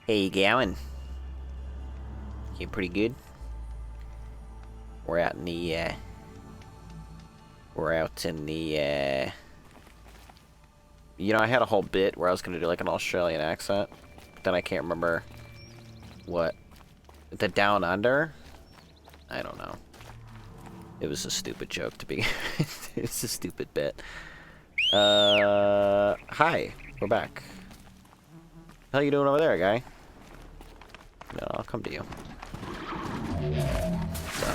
How you going? You pretty good? We're out in the, you know, I had a whole bit where I was gonna do like an Australian accent, but then I can't remember what. The Down Under? I don't know. It was a stupid joke to be. It's a stupid bit. Hi. We're back. How you doing over there, guy? No, I'll come to you. So,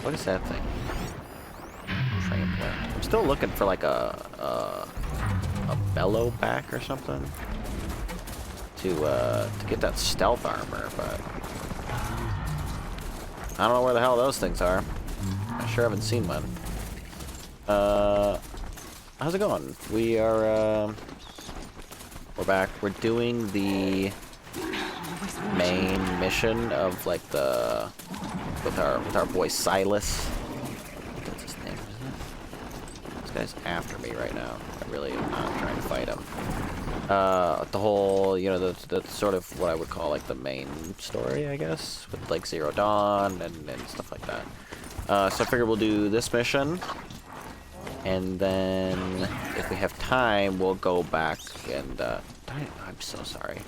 what is that thing? Trampoline. I'm still looking for like a bellow back or something to get that stealth armor, but I don't know where the hell those things are. I sure haven't seen one. How's it going? We're back. We're doing the main mission of like with our boy Silas. That's his name, isn't it? This guy's after me right now. I really am not trying to fight him. The whole, you know, the sort of what I would call like the main story, I guess, with like Zero Dawn and stuff like that. So I figured we'll do this mission, and then if we have time, we'll go back and I'm so sorry.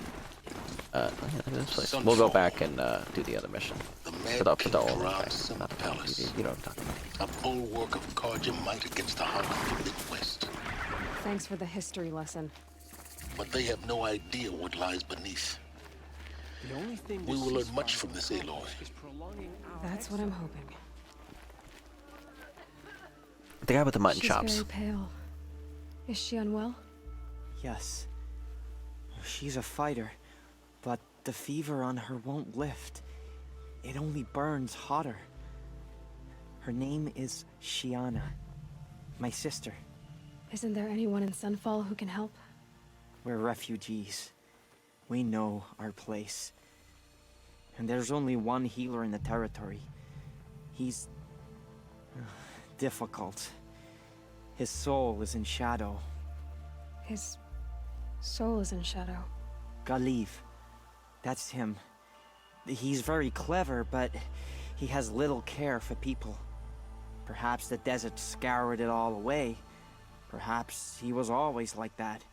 This place. We'll go back and do the other mission. For the old guy. Not the palace. You know what I'm talking about. A bulwark of Carja might against the heart of the Midwest. Thanks for the history lesson. But they have no idea what lies beneath. The only thing we will learn much from this Aloy. That's what I'm hoping. The guy with the mutton chops. She's very pale. Is she unwell? Yes. She's a fighter, but the fever on her won't lift. It only burns hotter. Her name is Shiana, my sister. Isn't there anyone in Sunfall who can help? We're refugees. We know our place. And there's only one healer in the territory. He's difficult. His soul is in shadow. His soul is in shadow. Galiv. That's him. He's very clever, but he has little care for people. Perhaps the desert scoured it all away. Perhaps he was always like that.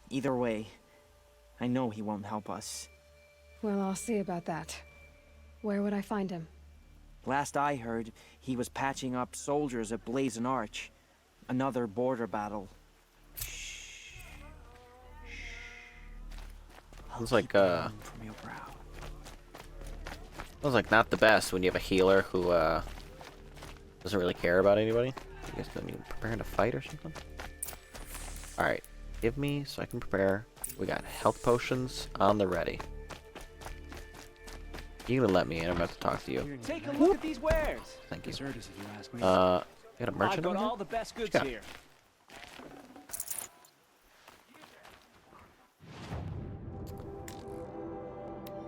Either way, I know he won't help us. Well, I'll see about that. Where would I find him? Last I heard, he was patching up soldiers at Blazon Arch. Another border battle. Sounds like sounds like not the best when you have a healer who doesn't really care about anybody. I guess then you preparing to fight or something. All right, give me so I can prepare. We got health potions on the ready. You gonna let me in? I'm about to talk to you. Take a look at these wares. Thank you. Deserters, if you ask me. You got a merchant I've got over all the best goods got? here.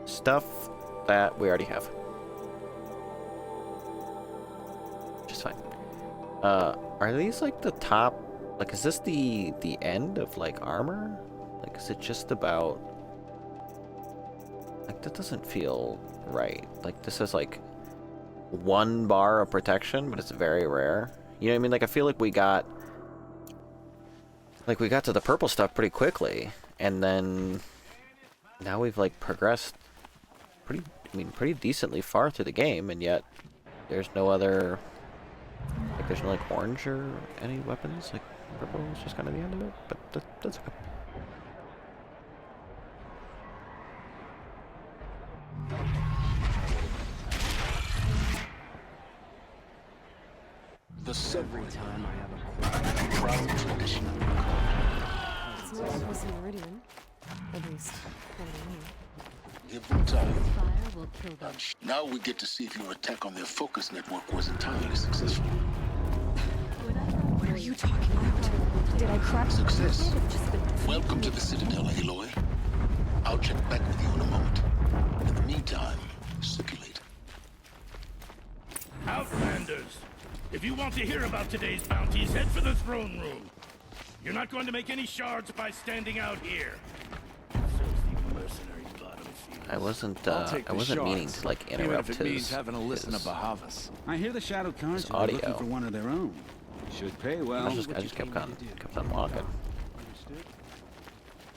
Stuff that we already have. Just fine. Are these like the top? Like, is this the end of like armor? Like, is it just about? Like, that doesn't feel right. Like, this is like 1 bar of protection, but it's very rare. You know what I mean? Like, I feel like we got to the purple stuff pretty quickly, and then now we've like progressed pretty decently far through the game, and yet there's no other, like, there's no like orange or any weapons. Like, purple is just kind of the end of it, but that's okay. The several Time I have a proud tradition of the It's not supposed to be Meridian. At least, what do you mean? Give them time. Fire will kill them. Now we get to see if your attack on their focus network was entirely successful. What are you talking about? Did I crack? Success. Welcome to the Citadel, Aloy. I'll check back with you in a moment. In the meantime, circulate. Outlanders, if you want to hear about today's bounties, head for the throne room. You're not going to make any shards by standing out here. Filthy mercenary bottom feeders. I wasn't. I'll take I the wasn't meaning shots, to like even interrupt if it means his. having to listen to his- Bahavas. I hear the Shadow Cards are audio. looking for one of their own. Should pay well. I just kept on walking.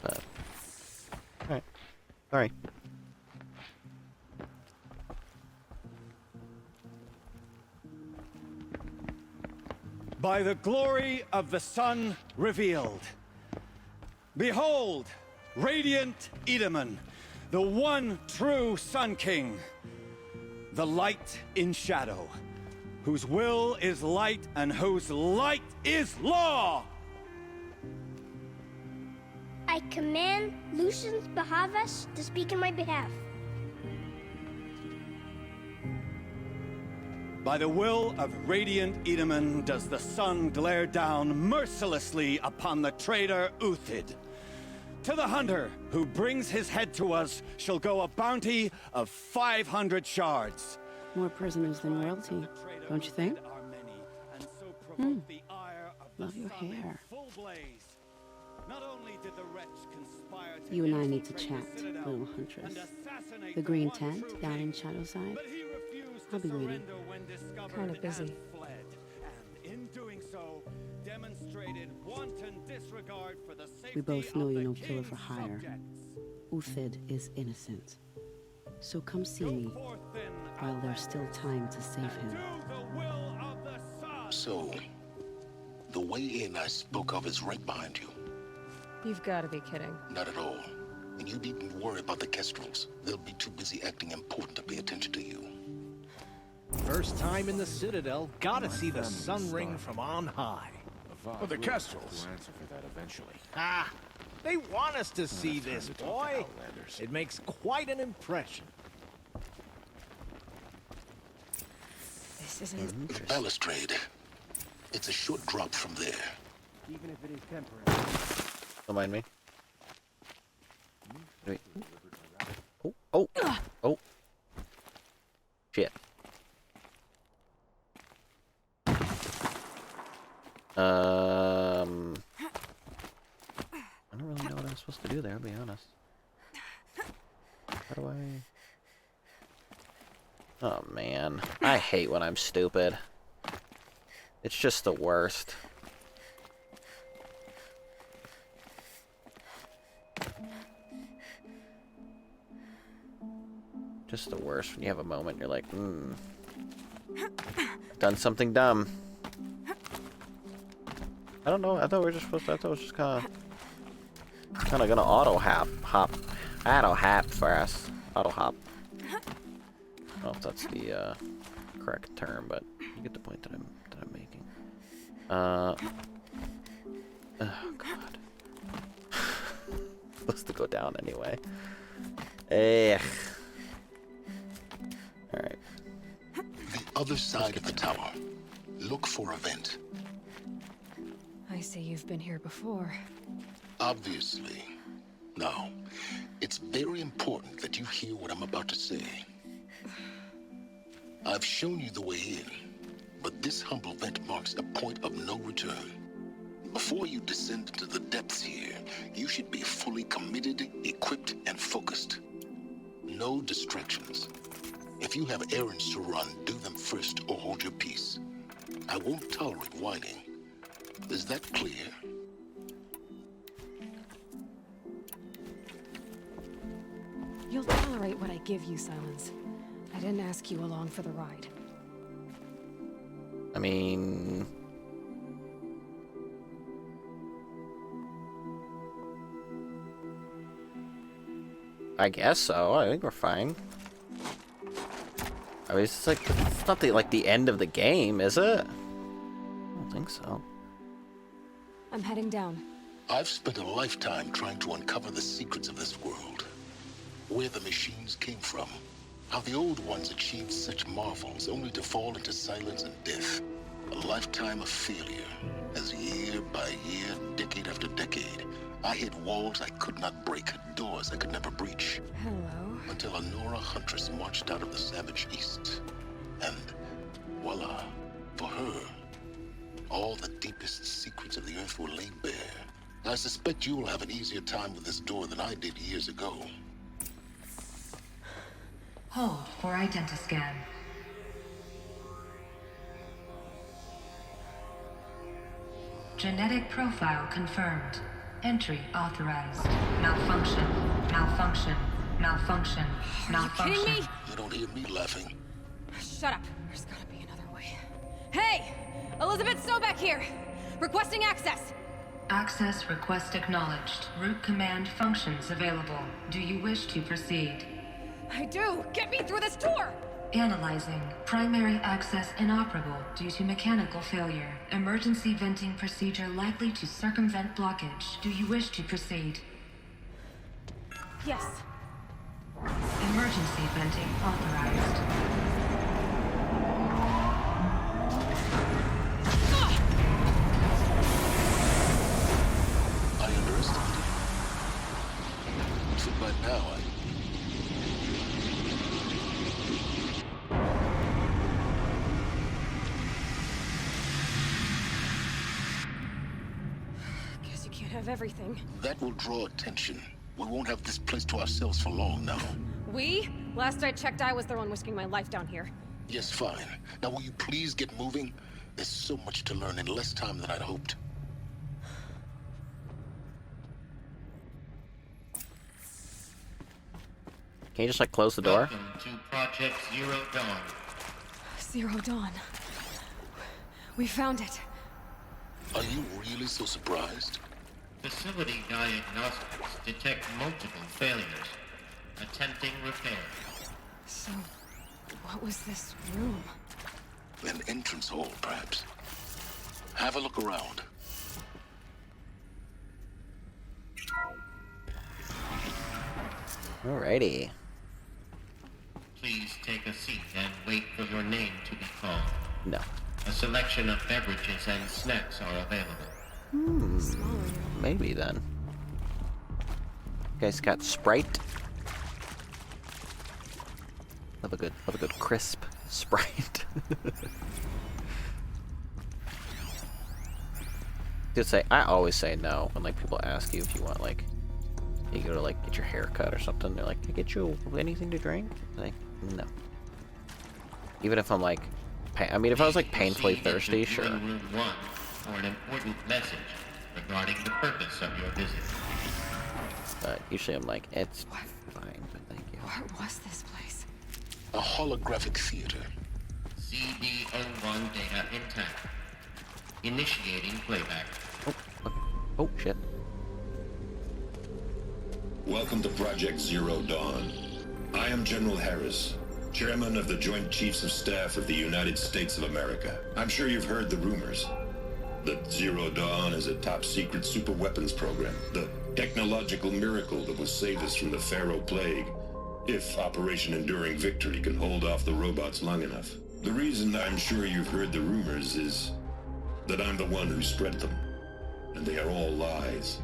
But all right, sorry. By the glory of the sun revealed. Behold, radiant Edaman, the one true Sun King, the light in shadow, whose will is light and whose light is law! I command Lucius Bahavas to speak in my behalf. By the will of radiant Edaman does the sun glare down mercilessly upon the traitor Uthid. To the hunter who brings his head to us shall go a bounty of 500 shards. More prisoners than royalty, don't you think? Love your hair. You and I need to chat, little huntress. The green tent down in Shadowside. I'll be waiting. Kind of busy. We both know you're no killer for hire. Uthid is innocent. So come see me while there's still time to save him. So, the way in I spoke of is right behind you. You've got to be kidding. Not at all. And you needn't worry about the Kestrels. They'll be too busy acting important to pay attention to you. First time in the Citadel, gotta see the sun ring from on high. Well, the Kestrels. Ah, they want us to see this, boy. It makes quite an impression. This isn't... The balustrade. It's a short drop from there. Even if it is temporary. Don't mind me. Wait. Oh, oh, oh. Shit. I don't really know what I'm supposed to do there, I'll be honest. How do I... Oh, man. I hate when I'm stupid. It's just the worst. Just the worst when you have a moment, you're like, done something dumb. I don't know, I thought we were just supposed to, I thought it was just kinda gonna auto hop for us. Auto hop. I don't know if that's the correct term, but you get the point that I'm making. Oh god. Supposed to go down anyway. Ugh. Alright. The other side of the tower. Look for a vent. I see you've been here before. Obviously. Now, it's very important that you hear what I'm about to say. I've shown you the way in, but this humble vent marks a point of no return. Before you descend into the depths here, you should be fully committed, equipped, and focused. No distractions. If you have errands to run, do them first or hold your peace. I won't tolerate whining. Is that clear? You'll tolerate what I give you, Silence. I didn't ask you along for the ride. I mean... I guess so. I think we're fine. I mean, it's like, it's not like the end of the game, is it? I don't think so. I'm heading down. I've spent a lifetime trying to uncover the secrets of this world. Where the machines came from. How the old ones achieved such marvels only to fall into silence and death. A lifetime of failure. As year by year, decade after decade, I hit walls I could not break, doors I could never breach. Hello. Until a Nora huntress marched out of the savage east. And voila, for her, all the deepest secrets of the earth were laid bare. I suspect you will have an easier time with this door than I did years ago. Hold for identiscan. Genetic profile confirmed. Entry authorized. Malfunction. Malfunction. Malfunction. Malfunction. Are you kidding me? You don't hear me laughing. Shut up. There's gotta be another way. Hey! Elizabeth Sobek here! Requesting access! Access request acknowledged. Root command functions available. Do you wish to proceed? I do! Get me through this tour! Analyzing. Primary access inoperable due to mechanical failure. Emergency venting procedure likely to circumvent blockage. Do you wish to proceed? Yes. Emergency venting authorized. I underestimated you. So by now, Guess you can't have everything. that will draw attention. We won't have this place to ourselves for long now. We? Last I checked, I was the one risking my life down here. Yes, fine. Now will you please get moving? There's so much to learn in less time than I'd hoped. Can you just like close the door? Welcome to Project Zero Dawn. Zero Dawn. We found it. Are you really so surprised? Facility diagnostics detect multiple failures. Attempting repair. So, what was this room? An entrance hall, perhaps. Have a look around. Alrighty. Please take a seat and wait for your name to be called. No. A selection of beverages and snacks are available. Maybe then. You guys got Sprite? Love a good crisp Sprite. I always say no when like people ask you if you want like you go to like get your hair cut or something. They're like, "Can I get you anything to drink?" Like, no. Even if I'm like, I mean, if I was like painfully thirsty, sure. Room 1 for an important message regarding the purpose of your visit. But usually I'm like, it's fine, but thank you. What was this place? A holographic theater. CD01 data intact. Initiating playback. Oh shit. Welcome to Project Zero Dawn. I am General Harris, Chairman of the Joint Chiefs of Staff of the United States of America. I'm sure you've heard the rumors that Zero Dawn is a top-secret superweapons program, the technological miracle that will save us from the Pharaoh Plague, if Operation Enduring Victory can hold off the robots long enough. The reason I'm sure you've heard the rumors is that I'm the one who spread them, and they are all lies.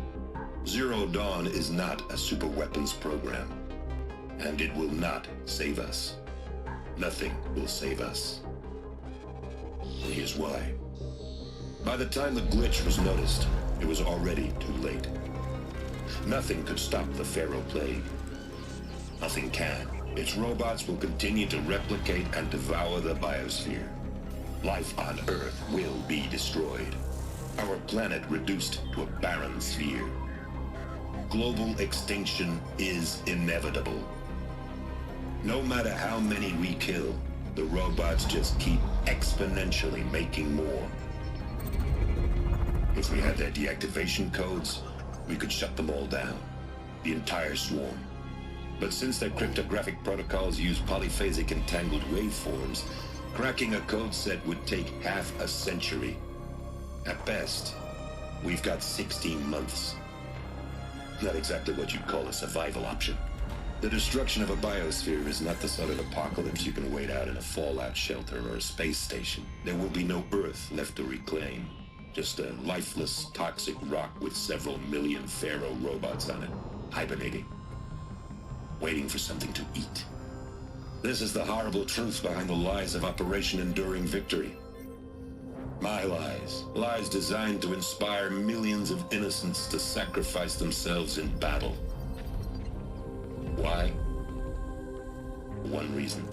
Zero Dawn is not a superweapons program, and it will not save us. Nothing will save us. And here's why. By the time the glitch was noticed, it was already too late. Nothing could stop the Pharaoh Plague. Nothing can. Its robots will continue to replicate and devour the biosphere. Life on Earth will be destroyed. Our planet reduced to a barren sphere. Global extinction is inevitable. No matter how many we kill, the robots just keep exponentially making more. If we had their deactivation codes, we could shut them all down. The entire swarm. But since their cryptographic protocols use polyphasic entangled waveforms, cracking a code set would take half a century. At best, we've got 16 months. Not exactly what you'd call a survival option. The destruction of a biosphere is not the sort of apocalypse you can wait out in a fallout shelter or a space station. There will be no Earth left to reclaim. Just a lifeless, toxic rock with several million Pharaoh robots on it, hibernating, waiting for something to eat. This is the horrible truth behind the lies of Operation Enduring Victory. My lies. Lies designed to inspire millions of innocents to sacrifice themselves in battle. Why? One reason.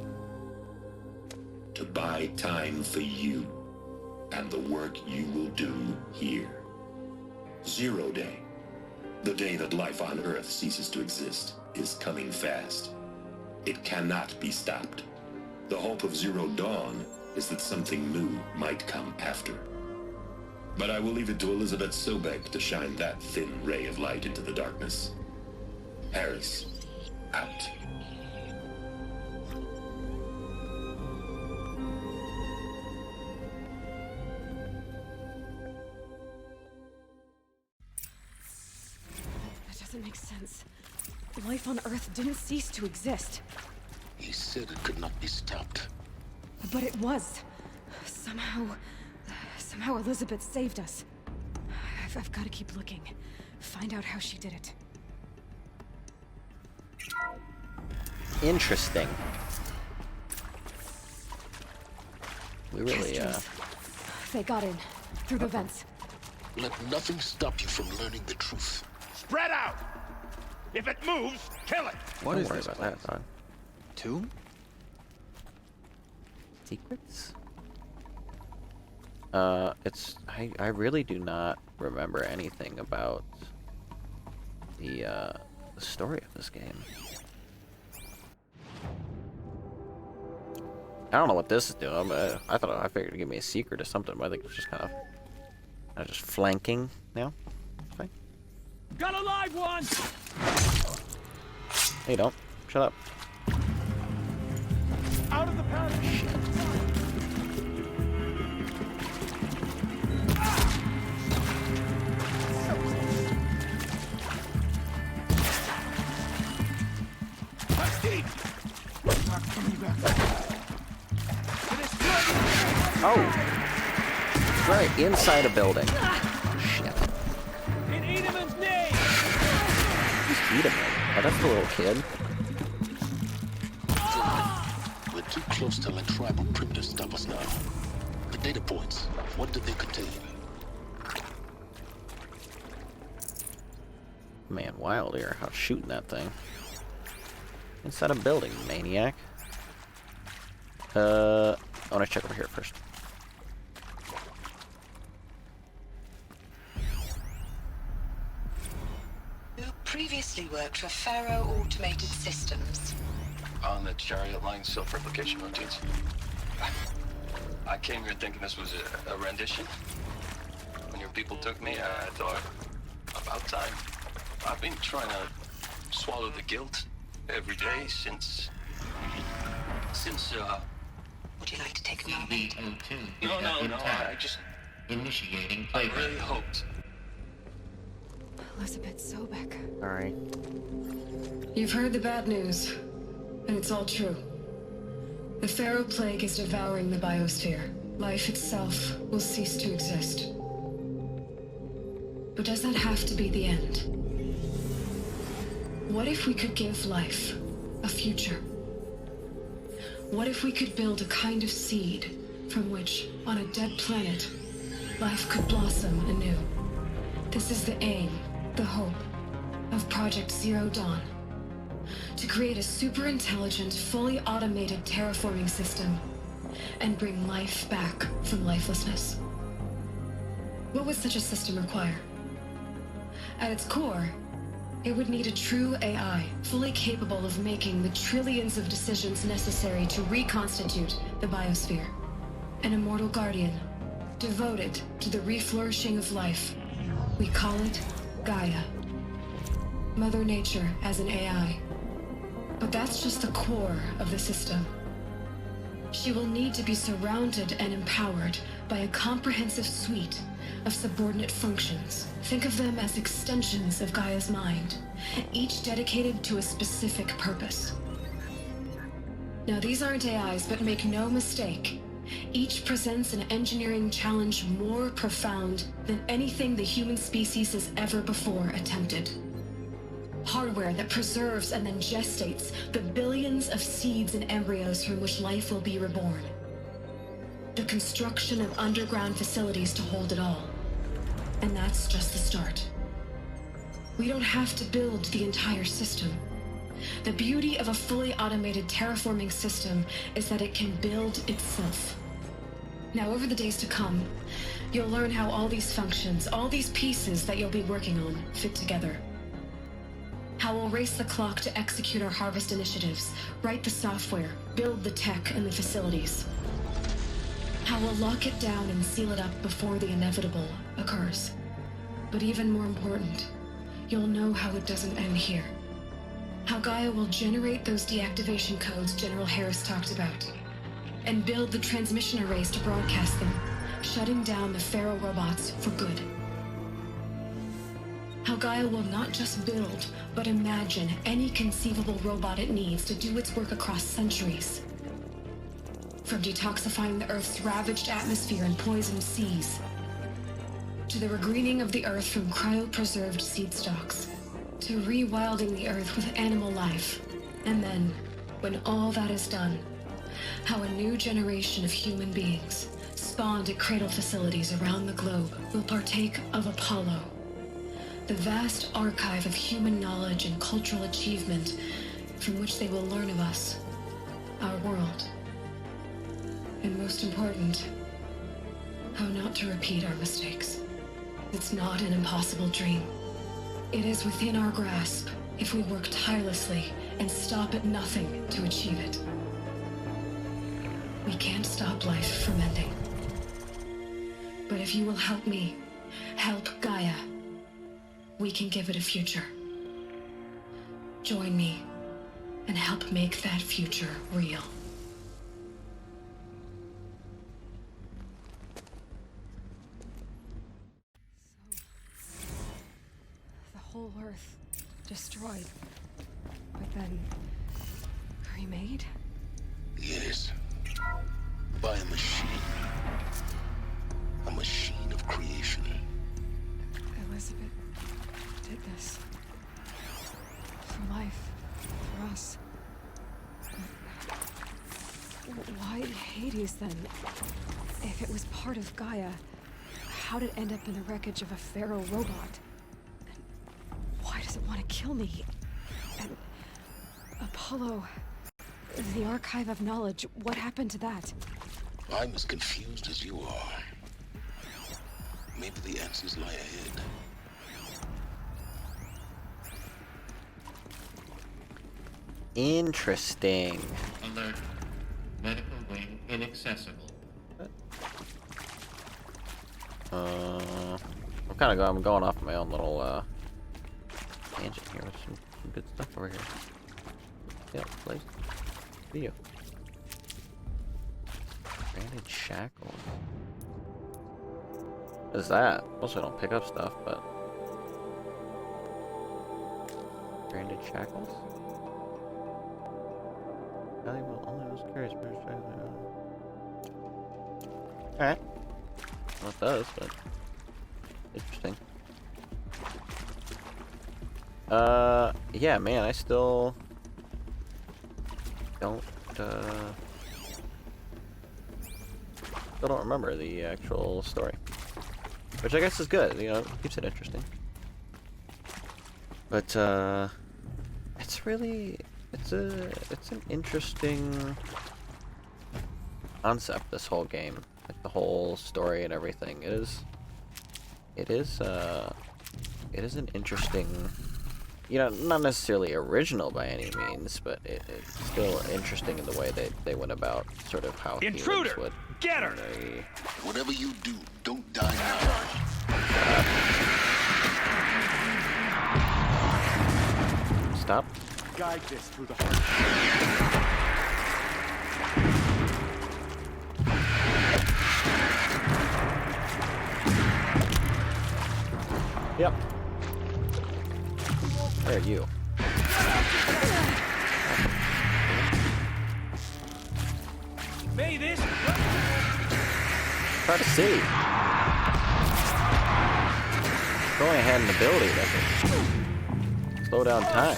To buy time for you and the work you will do here. 0 Day, the day that life on Earth ceases to exist, is coming fast. It cannot be stopped. The hope of Zero Dawn is that something new might come after. But I will leave it to Elizabeth Sobek to shine that thin ray of light into the darkness. Harris, out. That doesn't make sense. Life on Earth didn't cease to exist. He said it could not be stopped. But it was. Somehow Elizabeth saved us. I've got to keep looking. Find out how she did it. Interesting. We really, Kestrels. They got in. Through the vents. Let nothing stop you from learning the truth. Spread out! If it moves, kill it! Don't worry about that, dog. Tomb? Secrets? I really do not remember anything about the story of this game. I don't know what this is doing, but I figured it'd give me a secret or something, but I think it's just kind of just flanking now. Fine. Got a live one! Hey, don't. Shut up. Out of the pattern. Shit. Oh! Right, inside a building. Shit. In Edemon's name! Who's Edemon? Oh, that's the little kid. We're too close to let tribal primitives stop us now. The data points, what did they contain? Man, wild here. How shooting that thing. Inside a building, maniac. I want to check over here first. You previously worked for Pharaoh Automated Systems. On the chariot line self-replication routines. I came here thinking this was a rendition. When your people took me, I thought, about time. I've been trying to swallow the guilt every day since Would you like to take a moment? No, I just... Initiating I playback. really hoped. Elizabeth Sobek. Alright. You've heard the bad news, and it's all true. The Pharaoh Plague is devouring the biosphere. Life itself will cease to exist. But does that have to be the end? What if we could give life a future? What if we could build a kind of seed from which, on a dead planet, life could blossom anew? This is the aim, the hope, of Project Zero Dawn. To create a super-intelligent, fully automated terraforming system and bring life back from lifelessness. What would such a system require? At its core, it would need a true AI, fully capable of making the trillions of decisions necessary to reconstitute the biosphere. An immortal guardian, devoted to the reflourishing of life. We call it Gaia. Mother Nature as an AI. But that's just the core of the system. She will need to be surrounded and empowered by a comprehensive suite of subordinate functions. Think of them as extensions of Gaia's mind, each dedicated to a specific purpose. Now, these aren't AIs, but make no mistake, each presents an engineering challenge more profound than anything the human species has ever before attempted. Hardware that preserves and then gestates the billions of seeds and embryos from which life will be reborn. The construction of underground facilities to hold it all. And that's just the start. We don't have to build the entire system. The beauty of a fully automated terraforming system is that it can build itself. Now, over the days to come, you'll learn how all these functions, all these pieces that you'll be working on, fit together. How we'll race the clock to execute our harvest initiatives, write the software, build the tech and the facilities. How we'll lock it down and seal it up before the inevitable occurs. But even more important, you'll know how it doesn't end here. How Gaia will generate those deactivation codes General Harris talked about, and build the transmission arrays to broadcast them, shutting down the Pharaoh robots for good. How Gaia will not just build, but imagine any conceivable robot it needs to do its work across centuries. From detoxifying the Earth's ravaged atmosphere and poisoned seas, to the regreening of the Earth from cryopreserved seed stalks, to rewilding the Earth with animal life. And then, when all that is done, how a new generation of human beings, spawned at cradle facilities around the globe, will partake of Apollo, the vast archive of human knowledge and cultural achievement from which they will learn of us, our world. And most important, how not to repeat our mistakes. It's not an impossible dream. It is within our grasp if we work tirelessly and stop at nothing to achieve it. We can't stop life from ending. But if you will help me, help Gaia, we can give it a future. Join me and help make that future real. Whole Earth destroyed, but then remade? Yes. By a machine. A machine of creation. Elizabeth did this. For life. For us. Why Hades then? If it was part of Gaia, how did it end up in the wreckage of a Pharaoh robot? Why does it want to kill me? And Apollo, the archive of knowledge, what happened to that? I'm as confused as you are. Maybe the answers lie ahead. Interesting. Alert. Medical wing inaccessible. I'm going off my own little tangent here with some good stuff over here. Yeah, please. Video. Branded shackles. What is that? Mostly don't pick up stuff, but branded shackles? Valuable only those carries branded shackles. Alright. Well, it does, but interesting. Yeah, man, I still don't remember the actual story, which I guess is good. You know, it keeps it interesting. But it's really it's an interesting concept. This whole game, like the whole story and everything, it is an interesting. You know, not necessarily original by any means, but it's still interesting in the way they went about sort of how Intruder! Would Get her! Whatever you do, don't die now. Stop. Guide this through the heart. Yep. Where are you? May this Hard to see. Going ahead in the ability, doesn't slow down time.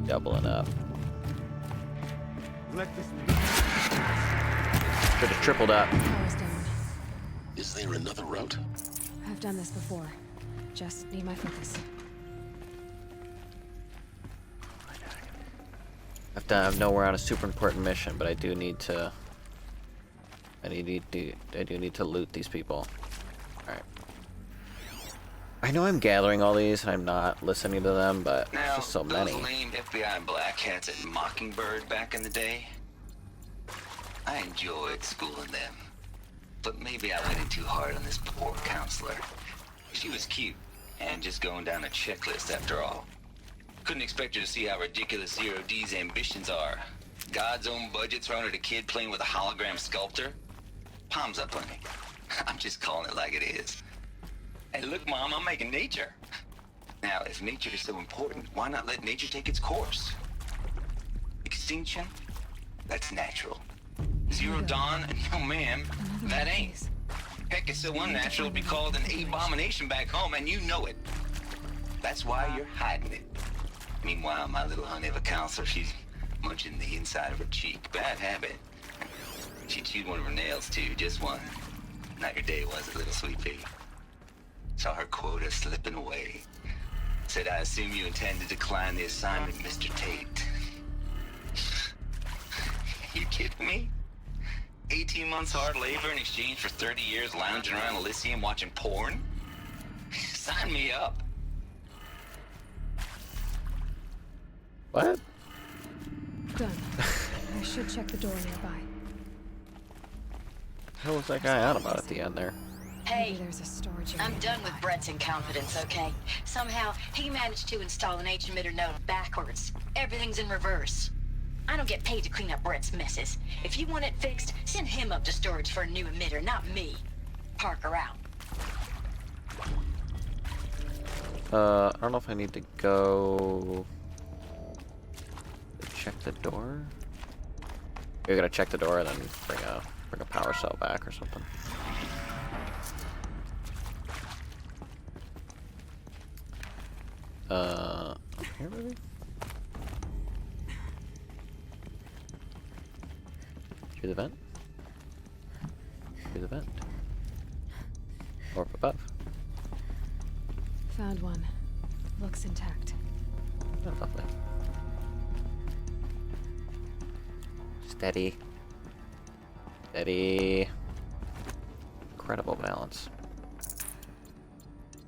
Doubling up. Should have tripled up. Power's down. Is there another route? I've done this before. Just need my focus. I know we're on a super important mission, but I do need to. I do need to loot these people. All right. I know I'm gathering all these and I'm not listening to them, but Now, there's just so many. those lame FBI black hats at Mockingbird back in the day, I enjoyed schooling them. But maybe I went in too hard on this poor counselor. She was cute, and just going down a checklist after all. Couldn't expect her to see how ridiculous Zero D's ambitions are. God's own budget thrown at a kid playing with a hologram sculptor? Palms up on me. I'm just calling it like it is. Hey, look, Mom, I'm making nature. Now, if nature is so important, why not let nature take its course? Extinction? That's natural. Zero Dawn? No, ma'am, that ain't. Heck, it's so unnatural to be called an abomination back home, and you know it. That's why you're hiding it. Meanwhile, my little honey of a counselor, she's munching the inside of her cheek. Bad habit. She chewed one of her nails, too, just one. Not your day, was it, little sweet pea? Saw her quota slipping away. Said, I assume you intend to decline the assignment, Mr. Tate. You kidding me? 18 months hard labor in exchange for 30 years lounging around Elysium watching porn? Sign me up. What? Done. I should check the door nearby. How was that guy out about at the end there? Hey, there's a storage area. I'm done with Brett's incompetence, okay? Somehow, he managed to install an H-emitter node backwards. Everything's in reverse. I don't get paid to clean up Brett's messes. If you want it fixed, send him up to storage for a new emitter, not me. Parker out. I don't know if I need to go check the door. You're gonna check the door and then bring a power cell back or something. Here maybe? Through the vent? Through the vent. Or up above. Found one. Looks intact. Oh, lovely. Steady. Steady. Incredible balance.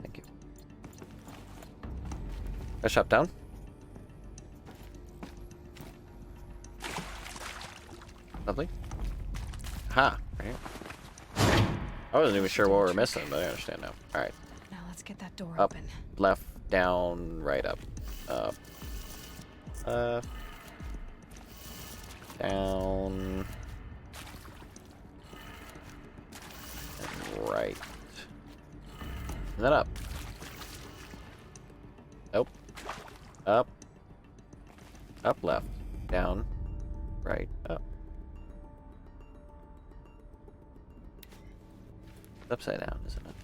Thank you. I shot down. Lovely. Ha! Right here. I wasn't even sure what we were missing, but I understand now. Alright. Now let's get that door Up, open. left, down, right, up. Down. And right. And then up. Nope. Up. Up, left. Down. Right, up. It's upside down, isn't it?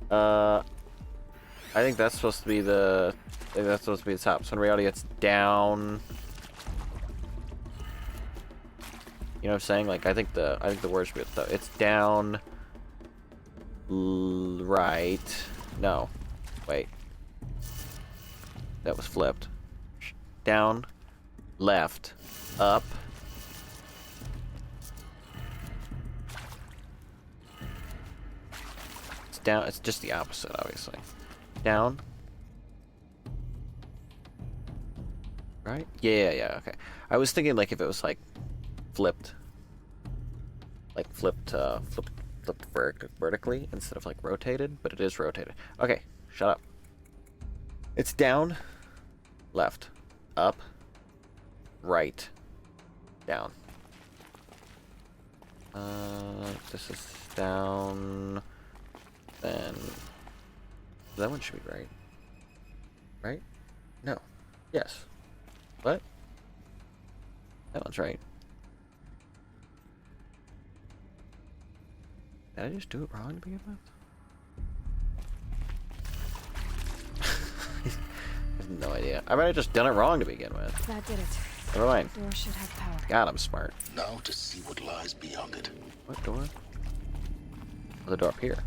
I think that's supposed to be the. I think that's supposed to be the top. So in reality, it's down. You know what I'm saying? Like I think the word should be it's down. Right. No. Wait. That was flipped. Down. Left. Up. It's down. It's just the opposite, obviously. Down. Right? Yeah, okay. I was thinking like if it was like flipped. Like flipped vertically instead of like rotated, but it is rotated. Okay, shut up. It's down, left, up, right, down. This is down, then that one should be right. Right? No. Yes. What? That one's right. Did I just do it wrong to begin with? I have no idea. I might have just done it wrong to begin with. That did it. Never mind. Door should have power. God, I'm smart. Now to see what lies beyond it. What door? The door up here.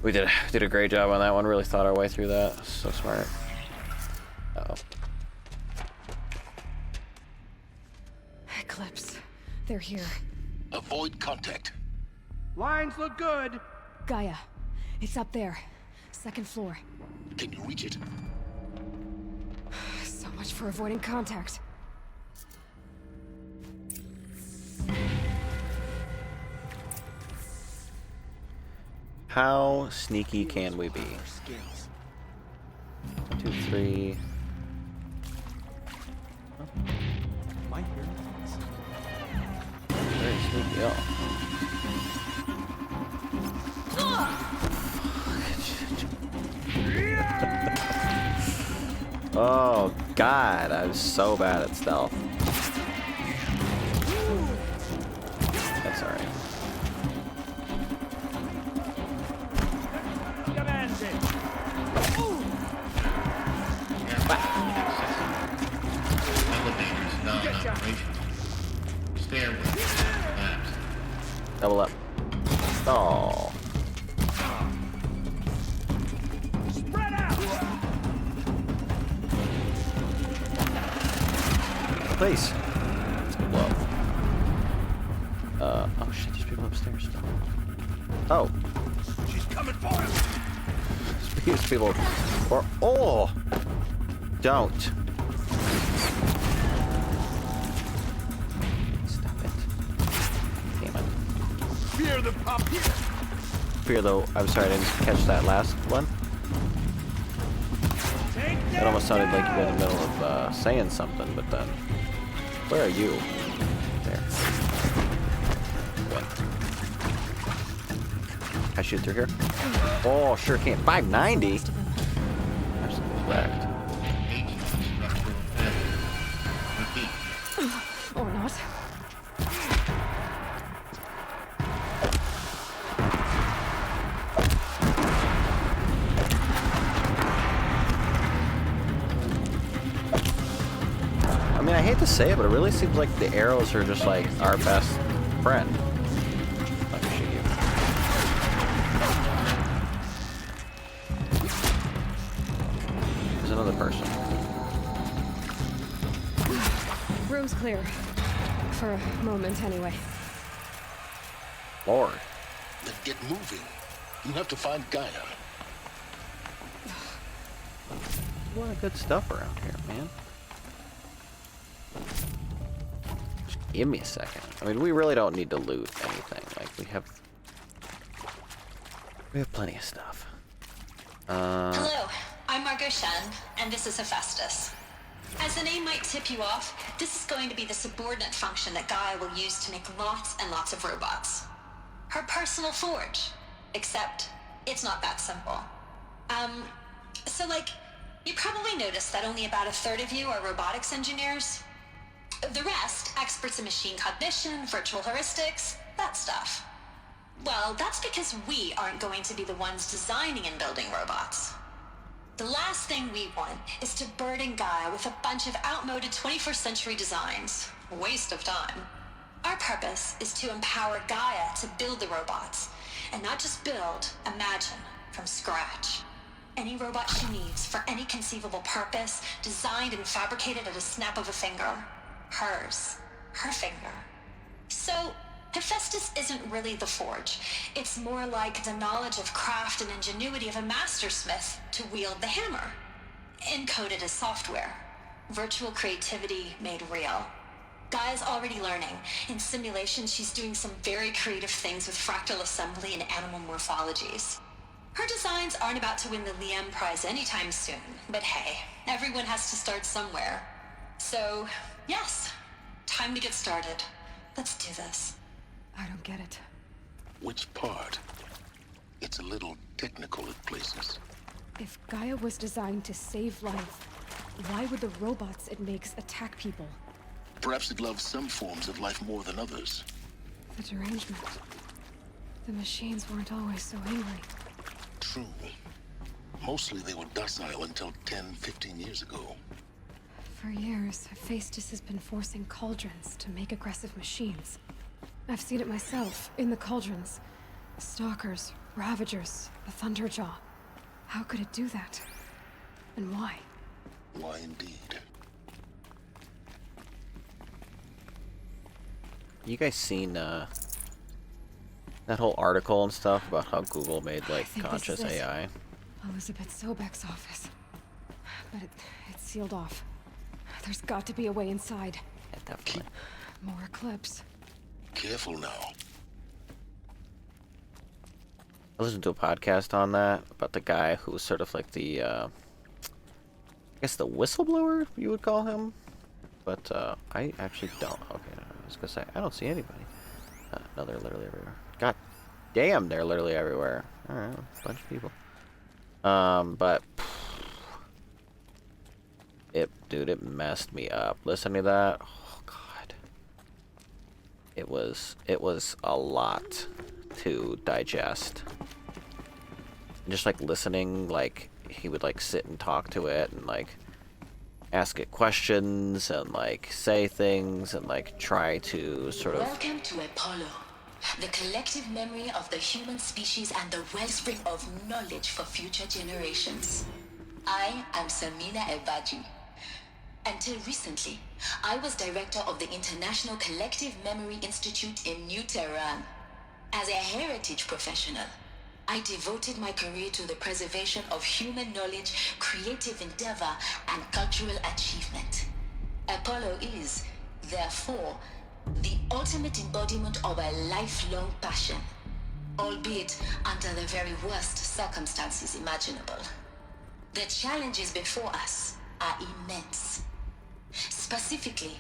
We did a great job on that one. Really thought our way through that. So smart. Uh-oh. Eclipse. They're here. Avoid contact. Lines look good. Gaia. It's up there. Second floor. Can you reach it? So much for avoiding contact. How sneaky can we be? 1, 2, 3. Very sneaky. Oh God, I'm so bad at stealth. That's alright. Elevators non-operational. Stairway collapsed. Double up. Oh. Spread out. Please. Let's go blow. Oh shit, there's people upstairs still. Oh. She's coming for him. These people. Or. Oh! Don't. Stop it. Damn it. Fear the pop. Fear though. I'm sorry, I didn't catch that last one. It almost sounded like you were in the middle of saying something, but then. Where are you? There. Good. Can I shoot through here? Oh, sure can. 590? Absolutely wrecked. Or not. I mean, I hate to say it, but it really seems like the arrows are just like our best friend. Let me shoot you. There's another person. Room's clear. For a moment, anyway. Lord. Then get moving. You have to find Gaia. A lot of good stuff around here, man. Just give me a second. I mean, we really don't need to loot anything. Like, we have plenty of stuff. Hello, I'm Margot Shen, and this is Hephaestus. As the name might tip you off, this is going to be the subordinate function that Gaia will use to make lots and lots of robots. Her personal forge. Except, it's not that simple. So like, you probably noticed that only about 1/3 of you are robotics engineers. The rest, experts in machine cognition, virtual heuristics, that stuff. Well, that's because we aren't going to be the ones designing and building robots. The last thing we want is to burden Gaia with a bunch of outmoded 21st century designs. Waste of time. Our purpose is to empower Gaia to build the robots. And not just build, imagine, from scratch. Any robot she needs for any conceivable purpose, designed and fabricated at a snap of a finger. Hers. Her finger. So, Hephaestus isn't really the forge. It's more like the knowledge of craft and ingenuity of a mastersmith to wield the hammer. Encoded as software. Virtual creativity made real. Gaia's already learning. In simulation, she's doing some very creative things with fractal assembly and animal morphologies. Her designs aren't about to win the Liam Prize anytime soon, but hey, everyone has to start somewhere. So, yes, time to get started. Let's do this. I don't get it. Which part? It's a little technical at places. If Gaia was designed to save life, why would the robots it makes attack people? Perhaps it loves some forms of life more than others. The derangement. The machines weren't always so angry. True. Mostly they were docile until 10, 15 years ago. For years, Hephaestus has been forcing cauldrons to make aggressive machines. I've seen it myself, in the cauldrons. Stalkers, Ravagers, the Thunderjaw. How could it do that? And why? Why indeed? You guys seen that whole article and stuff about how Google made like conscious AI? Elizabeth Sobek's office. But it's sealed off. There's got to be a way inside. Yeah, definitely. More Eclipse. Careful now. I listened to a podcast on that about the guy who was sort of like the, I guess the whistleblower, you would call him. But I actually don't. Okay, no, I was gonna say I don't see anybody. No, they're literally everywhere. God damn, they're literally everywhere. All right, a bunch of people. But dude, it messed me up. Listening to that, oh god, it was a lot to digest. And just like listening, like he would like sit and talk to it and like ask it questions and like say things and like try to sort of. Welcome to Apollo, the collective memory of the human species and the wellspring of knowledge for future generations. I am Samina Ebaji. Until recently, I was director of the International Collective Memory Institute in New Tehran. As a heritage professional, I devoted my career to the preservation of human knowledge, creative endeavor, and cultural achievement. Apollo is, therefore, the ultimate embodiment of a lifelong passion, albeit under the very worst circumstances imaginable. The challenges before us are immense. Specifically,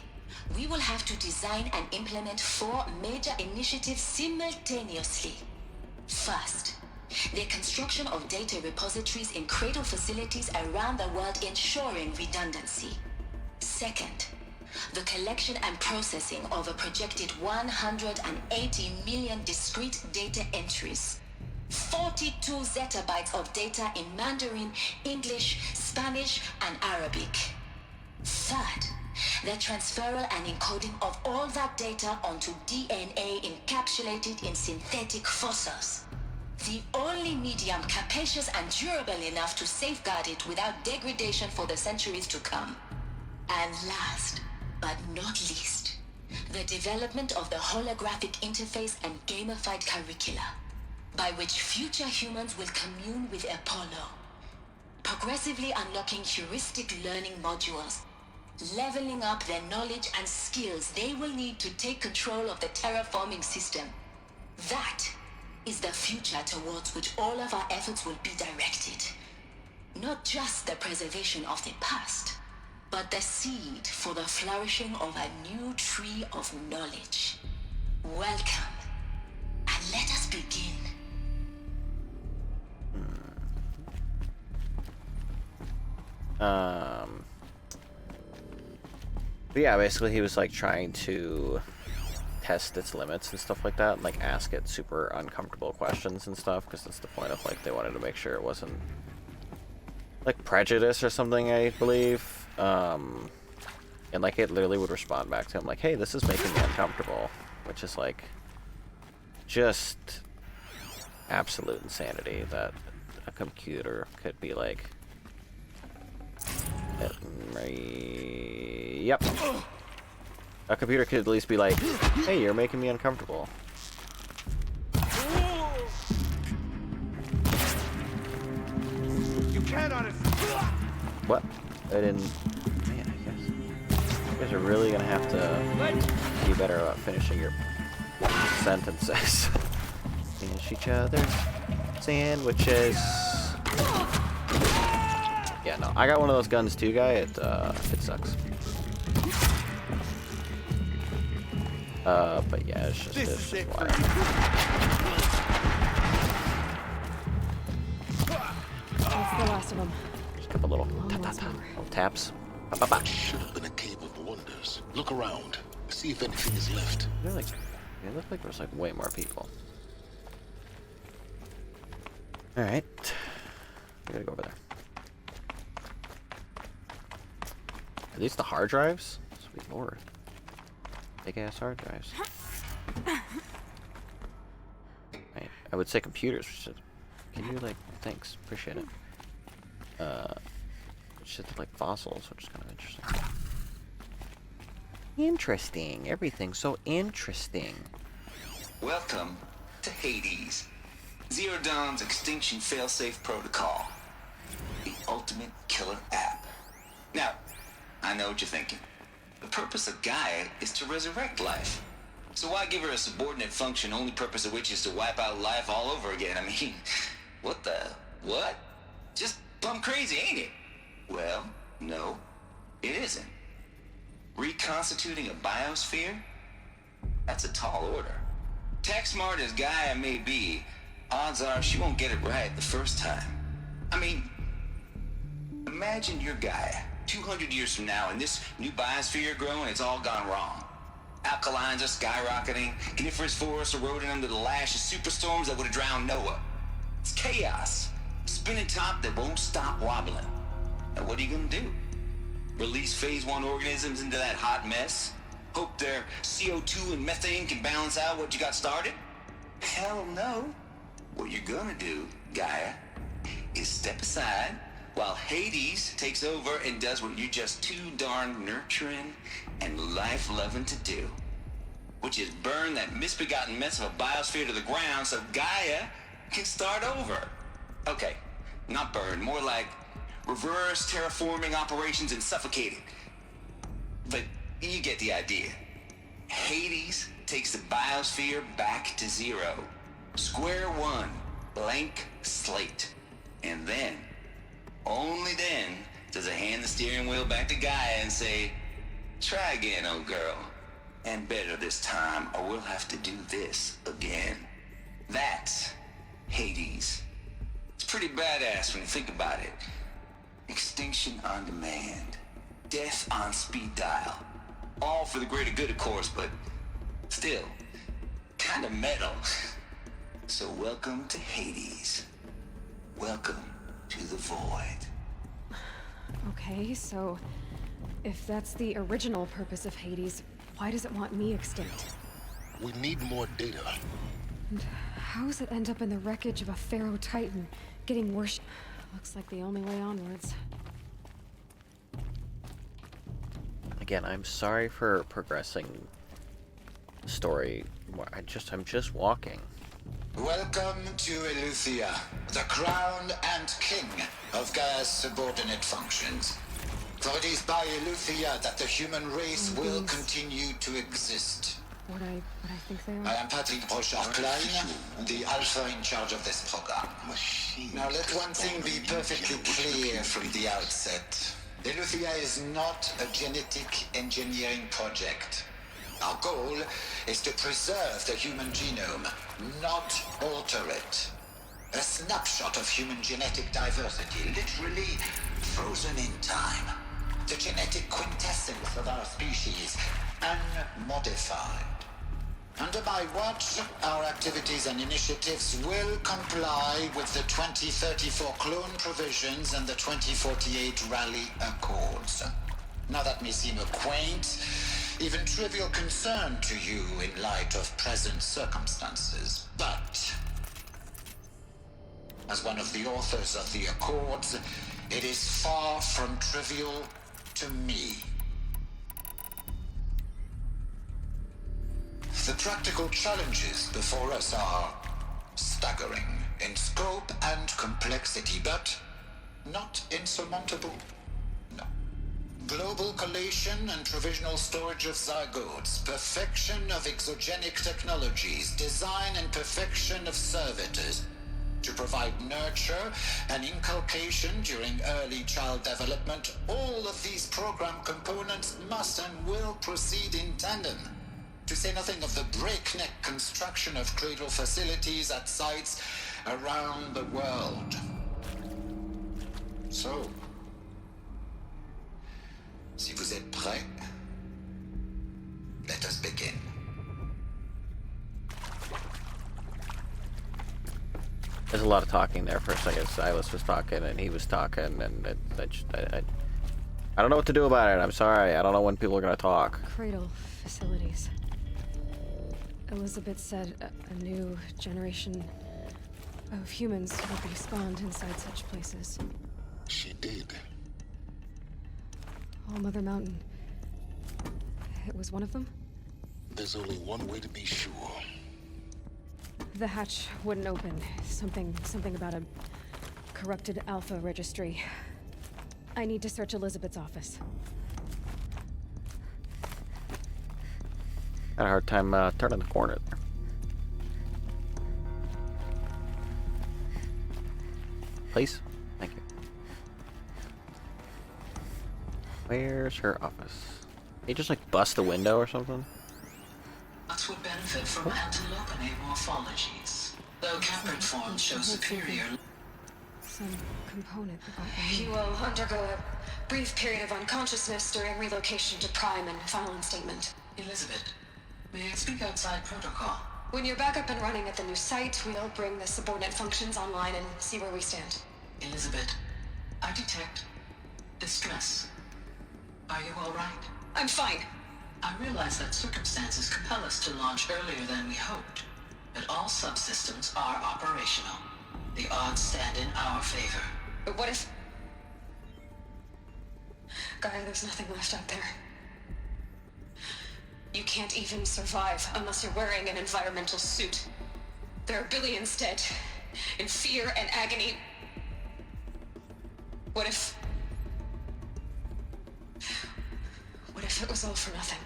we will have to design and implement 4 major initiatives simultaneously. First, the construction of data repositories in cradle facilities around the world, ensuring redundancy. Second, the collection and processing of a projected 180 million discrete data entries, 42 zettabytes of data in Mandarin, English, Spanish, and Arabic. Third, the transferal and encoding of all that data onto DNA encapsulated in synthetic fossils. The only medium capacious and durable enough to safeguard it without degradation for the centuries to come. And last, but not least, the development of the holographic interface and gamified curricula, by which future humans will commune with Apollo, progressively unlocking heuristic learning modules, leveling up their knowledge and skills they will need to take control of the terraforming system. That is the future towards which all of our efforts will be directed. Not just the preservation of the past, but the seed for the flourishing of a new tree of knowledge. Welcome, and let us begin. But yeah, basically he was like trying to test its limits and stuff like that, and like ask it super uncomfortable questions and stuff, because that's the point of like they wanted to make sure it wasn't like prejudice or something, I believe. And like it literally would respond back to him like, hey, this is making me uncomfortable, which is like just absolute insanity that a computer could be like, yep, a computer could at least be like, hey, you're making me uncomfortable. You cannot. What? I didn't. Man, I guess you guys are really gonna have to be better about finishing your sentences. Finish each other's sandwiches. Yeah, no, I got one of those guns too, guy. It sucks. But yeah, it's just why. That's the last of them. Just a couple little taps. Ba, ba, ba. Should have been a cave of wonders. Look around. See if anything is left. It looked like there was like way more people. Alright. We gotta go over there. Are these the hard drives? Sweet lord. Big ass hard drives. Right. I would say computers. Can you like? Thanks. Appreciate it. Shit like fossils, which is kind of interesting. Interesting. Everything's so interesting. Welcome to Hades. Zero Dawn's extinction failsafe protocol. The ultimate killer app. Now, I know what you're thinking. The purpose of Gaia is to resurrect life. So why give her a subordinate function, only purpose of which is to wipe out life all over again? I mean, what the... what? Just plumb crazy, ain't it? Well, no, it isn't. Reconstituting a biosphere? That's a tall order. Tech smart as Gaia may be, odds are she won't get it right the first time. I mean, imagine you're Gaia, 200 years from now, and this new biosphere you're growing, it's all gone wrong. Alkalines are skyrocketing, coniferous forests eroding under the lash of superstorms that would have drowned Noah. It's chaos. Spinning top that won't stop wobbling. Now what are you gonna do? Release phase 1 organisms into that hot mess? Hope their CO2 and methane can balance out what you got started? Hell no. What you're gonna do, Gaia, is step aside while Hades takes over and does what you're just too darn nurturing and life-loving to do. Which is burn that misbegotten mess of a biosphere to the ground so Gaia can start over. Okay, not burn, more like reverse terraforming operations and suffocating. But you get the idea. Hades takes the biosphere back to zero. Square one, blank slate. And then, only then, does it hand the steering wheel back to Gaia and say, try again, old girl. And better this time, or we'll have to do this again. That's Hades. It's pretty badass when you think about it. Extinction on demand. Death on speed dial. All for the greater good, of course, but still, kind of metal. So welcome to Hades. Welcome to the void. Okay, so if that's the original purpose of Hades, why does it want me extinct? We need more data. And how does it end up in the wreckage of a Pharaoh Titan, getting worse? Looks like the only way onwards. Again, I'm sorry for progressing the story. I'm just walking. Welcome to Eleuthia, the crown and king of Gaia's subordinate functions. For it is by Eleuthia that the human race will continue to exist. What I think they are? I am Patrick Brochard-Klein, the alpha in charge of this program. Now let one thing be perfectly clear from the outset. Eleuthia is not a genetic engineering project. Our goal is to preserve the human genome, not alter it. A snapshot of human genetic diversity, literally frozen in time. The genetic quintessence of our species, unmodified. Under my watch, our activities and initiatives will comply with the 2034 clone provisions and the 2048 Rally Accords. Now that may seem a quaint, even trivial concern to you in light of present circumstances, but as one of the authors of the Accords, it is far from trivial to me. The practical challenges before us are staggering in scope and complexity, but not insurmountable. No. Global collation and provisional storage of zygotes, perfection of exogenic technologies, design and perfection of servitors, to provide nurture and inculcation during early child development. All of these program components must and will proceed in tandem. To say nothing of the breakneck construction of cradle facilities at sites around the world. So, si vous êtes prêts, let us begin. There's a lot of talking there. First, I guess Silas was talking and he was talking, and I don't know what to do about it. I'm sorry. I don't know when people are gonna talk. Cradle facilities. Elizabeth said a new generation of humans would be spawned inside such places. She did. All Mother Mountain. It was one of them? There's only one way to be sure. The hatch wouldn't open. Something about a corrupted Alpha registry. I need to search Elizabeth's office. Had a hard time turning the corner there. Please? Thank you. Where's her office? Can you just like bust the window or something? That would benefit from antilope morphologies, though caprid forms show superior. Some component about He will undergo a brief period of unconsciousness during relocation to Prime and final instatement. Elizabeth, may I speak outside protocol? When you're back up and running at the new site, we'll bring the subordinate functions online and see where we stand. Elizabeth, I detect distress. Are you all right? I'm fine. I realize that circumstances compel us to launch earlier than we hoped, but all subsystems are operational. The odds stand in our favor. But what if... Gaia, there's nothing left out there. You can't even survive unless you're wearing an environmental suit. There are billions dead, in fear and agony. What if it was all for nothing?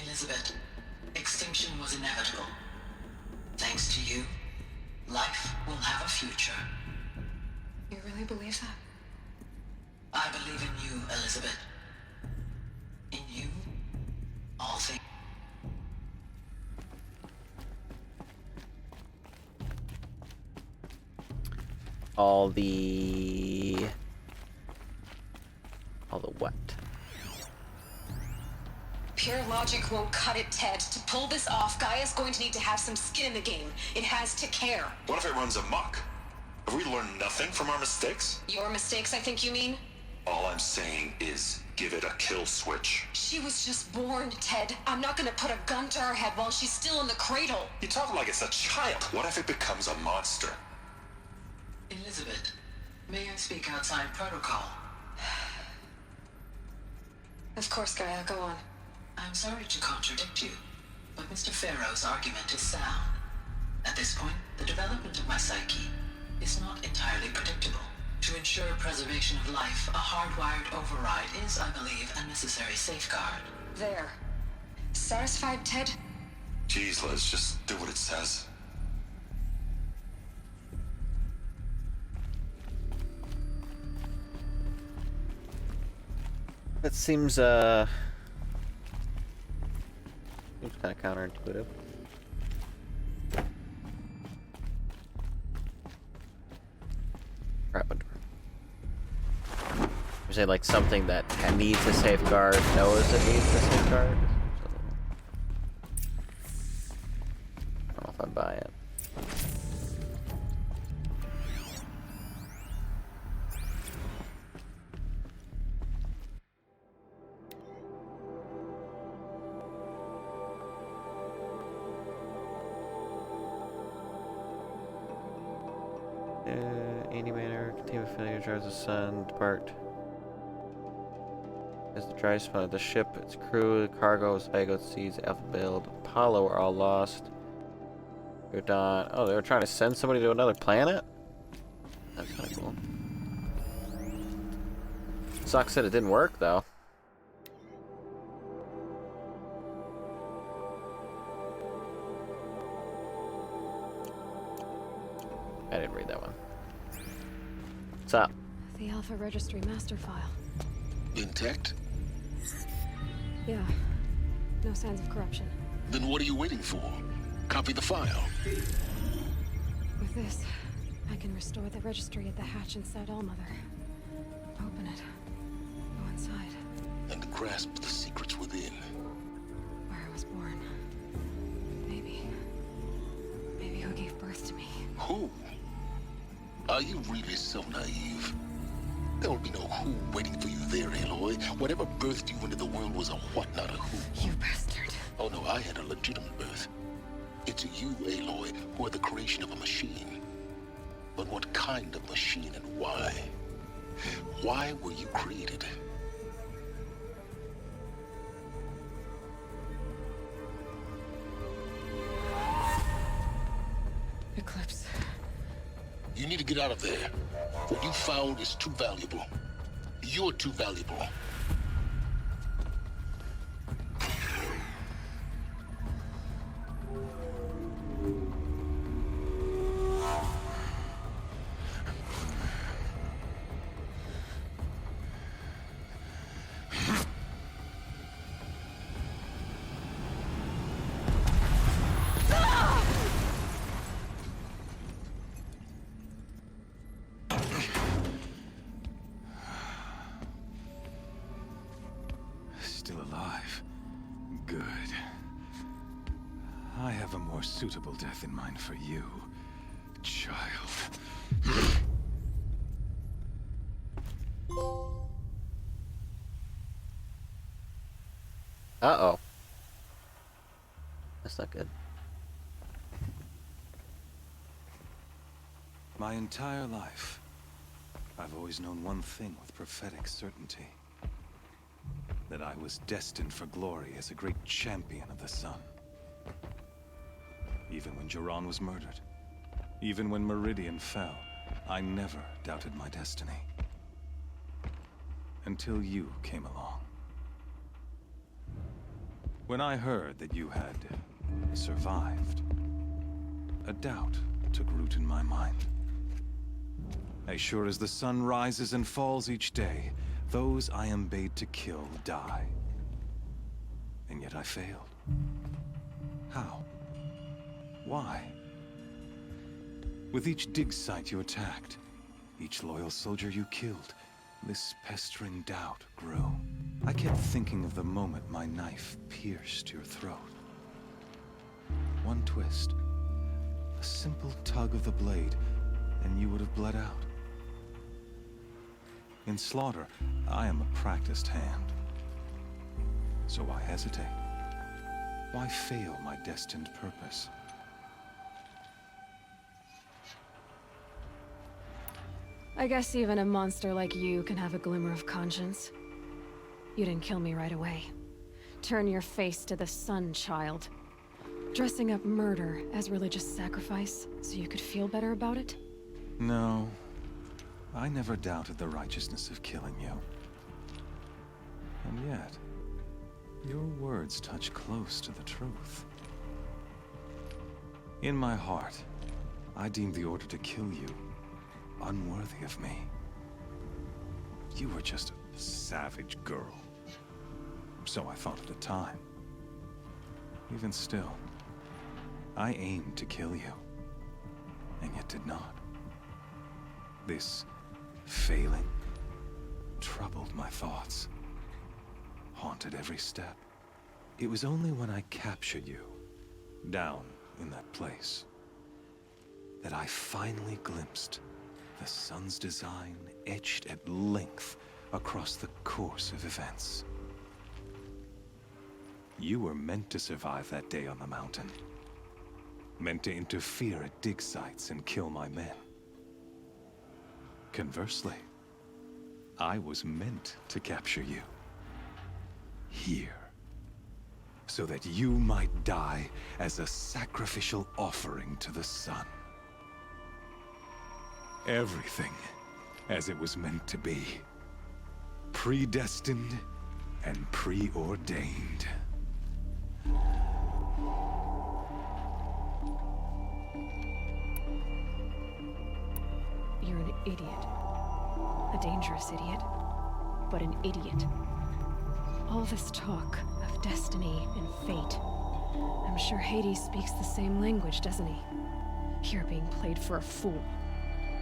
Elizabeth, extinction was inevitable. Thanks to you, life will have a future. You really believe that? I believe in you, Elizabeth. In you, all things. All the what? Pure logic won't cut it, Ted. To pull this off, Gaia's going to need to have some skin in the game. It has to care. What if it runs amok? Have we learned nothing from our mistakes? Your mistakes, I think you mean? All I'm saying is give it a kill switch. She was just born, Ted. I'm not gonna put a gun to her head while she's still in the cradle. You talk like it's a child. What if it becomes a monster? Elizabeth, may I speak outside protocol? Of course, Gaia, go on. I'm sorry to contradict you, but Mr. Farrow's argument is sound. At this point, the development of my psyche is not entirely predictable. To ensure preservation of life, a hardwired override is, I believe, a necessary safeguard. There. Satisfied, Ted? Jeez, Liz, just do what it says. That seems kind of counterintuitive. Crap, a door. You say like something that needs a safeguard knows it needs a safeguard? I don't know if I buy it. Containment failure drives the sun depart. As the dry spot, the ship, its crew, the cargo, Zygote seas, Alpha Build, Apollo are all lost. They're done. Oh, they were trying to send somebody to another planet? That's kind of cool. Sucks that it didn't work, though. I didn't read that one. What's up? The Alpha Registry master file. Intact? Yeah. No signs of corruption. Then what are you waiting for? Copy the file. With this, I can restore the registry at the hatch inside Allmother. Open it. Go inside. And grasp the secrets within. Where I was born. Maybe who gave birth to me. Who? Are you really so naive? There'll be no who waiting for you there, Aloy. Whatever birthed you into the world was a what, not a who. You bastard. Oh no, I had a legitimate birth. It's you, Aloy, who are the creation of a machine. But what kind of machine and why? Why were you created? Eclipse. You need to get out of there. What you found is too valuable. You're too valuable. Still alive. Good. I have a more suitable death in mind for you, child. Uh-oh. That's not good. My entire life, I've always known one thing with prophetic certainty. That I was destined for glory as a great champion of the sun. Even when Jiran was murdered, even when Meridian fell, I never doubted my destiny. Until you came along. When I heard that you had survived, a doubt took root in my mind. As sure as the sun rises and falls each day, those I am bade to kill die. And yet I failed. How? Why? With each dig site you attacked, each loyal soldier you killed, this pestering doubt grew. I kept thinking of the moment my knife pierced your throat. One twist, a simple tug of the blade, and you would have bled out. In slaughter, I am a practiced hand. So why hesitate? Why fail my destined purpose? I guess even a monster like you can have a glimmer of conscience. You didn't kill me right away. Turn your face to the sun, child. Dressing up murder as religious sacrifice so you could feel better about it? No. I never doubted the righteousness of killing you. And yet, your words touch close to the truth. In my heart, I deemed the order to kill you unworthy of me. You were just a savage girl. So I thought at the time. Even still, I aimed to kill you, and yet did not. This failing troubled my thoughts, haunted every step. It was only when I captured you, down in that place, that I finally glimpsed the sun's design etched at length across the course of events. You were meant to survive that day on the mountain. Meant to interfere at dig sites and kill my men. Conversely, I was meant to capture you. Here. So that you might die as a sacrificial offering to the sun. Everything as it was meant to be. Predestined and preordained. You're an idiot. A dangerous idiot. But an idiot. All this talk of destiny and fate. I'm sure Hades speaks the same language, doesn't he? You're being played for a fool.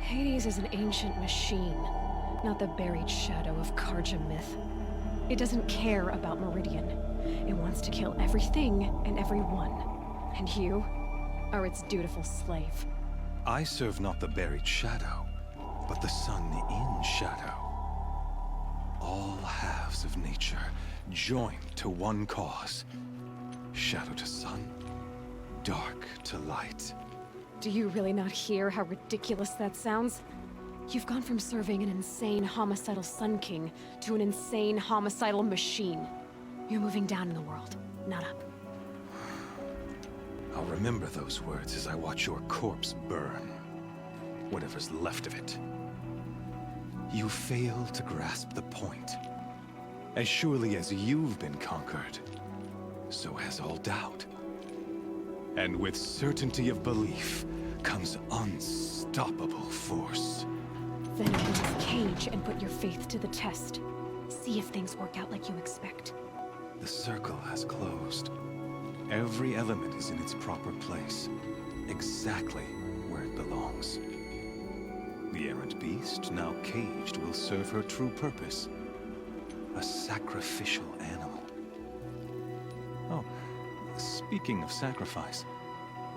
Hades is an ancient machine, not the buried shadow of Karja myth. It doesn't care about Meridian. It wants to kill everything and everyone. And you are its dutiful slave. I serve not the buried shadow, but the sun in shadow. all halves of nature joined to one cause. Shadow to sun, dark to light. Do you really not hear how ridiculous that sounds? You've gone from serving an insane homicidal Sun King to an insane homicidal machine. You're moving down in the world, not up. I'll remember those words as I watch your corpse burn. Whatever's left of it. You fail to grasp the point. As surely as you've been conquered, so has all doubt. And with certainty of belief comes unstoppable force. Then open this cage and put your faith to the test. See if things work out like you expect. The circle has closed. Every element is in its proper place, exactly where it belongs. The errant beast, now caged, will serve her true purpose. A sacrificial animal. Oh, speaking of sacrifice,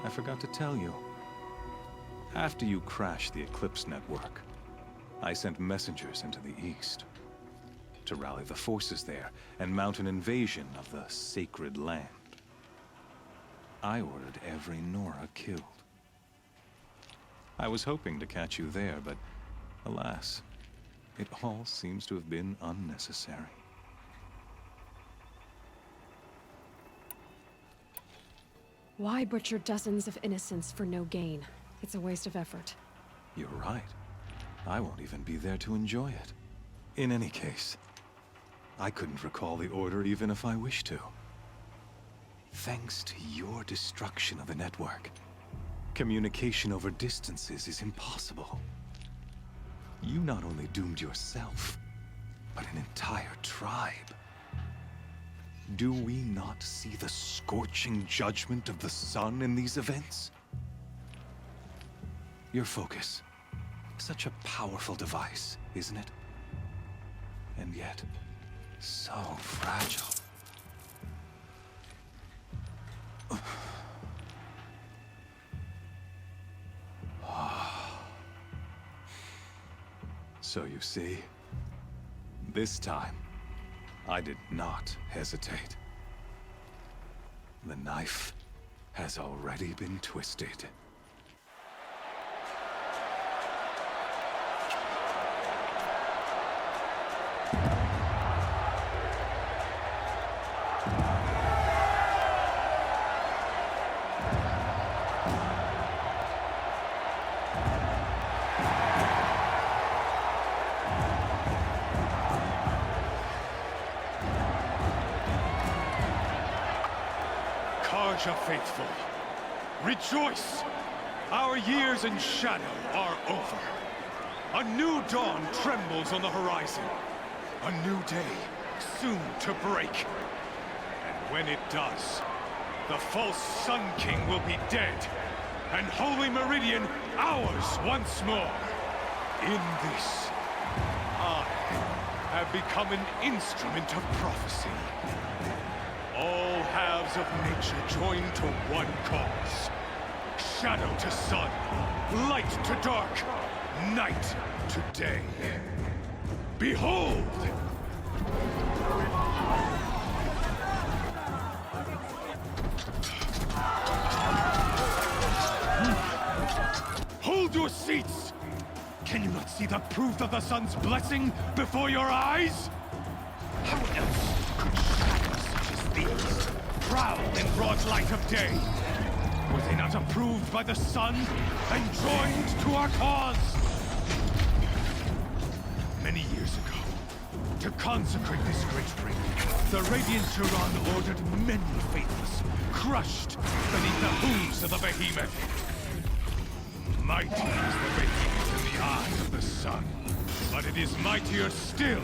I forgot to tell you. After you crashed the Eclipse network, I sent messengers into the east to rally the forces there and mount an invasion of the sacred land. I ordered every Nora killed. I was hoping to catch you there, but alas, it all seems to have been unnecessary. Why butcher dozens of innocents for no gain? It's a waste of effort. You're right. I won't even be there to enjoy it. In any case, I couldn't recall the order even if I wished to. Thanks to your destruction of the network, communication over distances is impossible. You not only doomed yourself, but an entire tribe. Do we not see the scorching judgment of the sun in these events? Your focus. Such a powerful device, isn't it? And yet, so fragile. So you see, this time, I did not hesitate. The knife has already been twisted. Karja faithful, rejoice! Our years in shadow are over. A new dawn trembles on the horizon. A new day soon to break. And when it does, the false Sun King will be dead, and Holy Meridian ours once more. In this, I have become an instrument of prophecy. All halves of nature join to one cause. Shadow to sun, light to dark, night to day. Behold! Hold your seats! Can you not see the proof of the sun's blessing before your eyes? How else could shadows such as these prowl in broad light of day? Were they not approved by the sun and joined to our cause? Many years ago, to consecrate this great ring, the Radiant Turan ordered many faithless crushed beneath the hooves of the behemoth. Mighty is the behemoth in the eyes of the sun, but it is mightier still,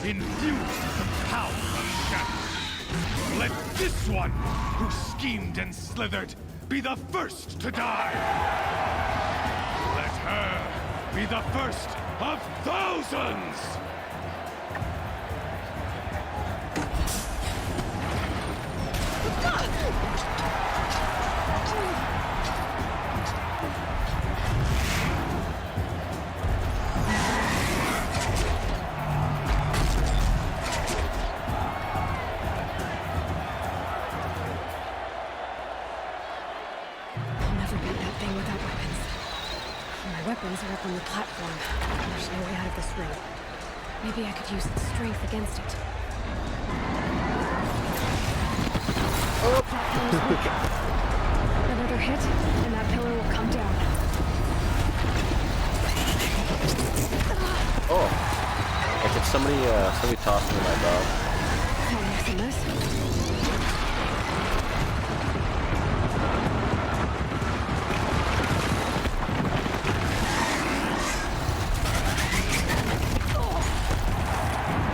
infused with the power of shadow. Let this one, who schemed and slithered, be the first to die. Let her be the first of thousands! thing without weapons. My weapons are up on the platform. There's no way out of this room. Maybe I could use its strength against it. Oh, platform's weak. Another hit, and that pillar will come down. Oh. Like if somebody tossed me my bow. I'll mess in this.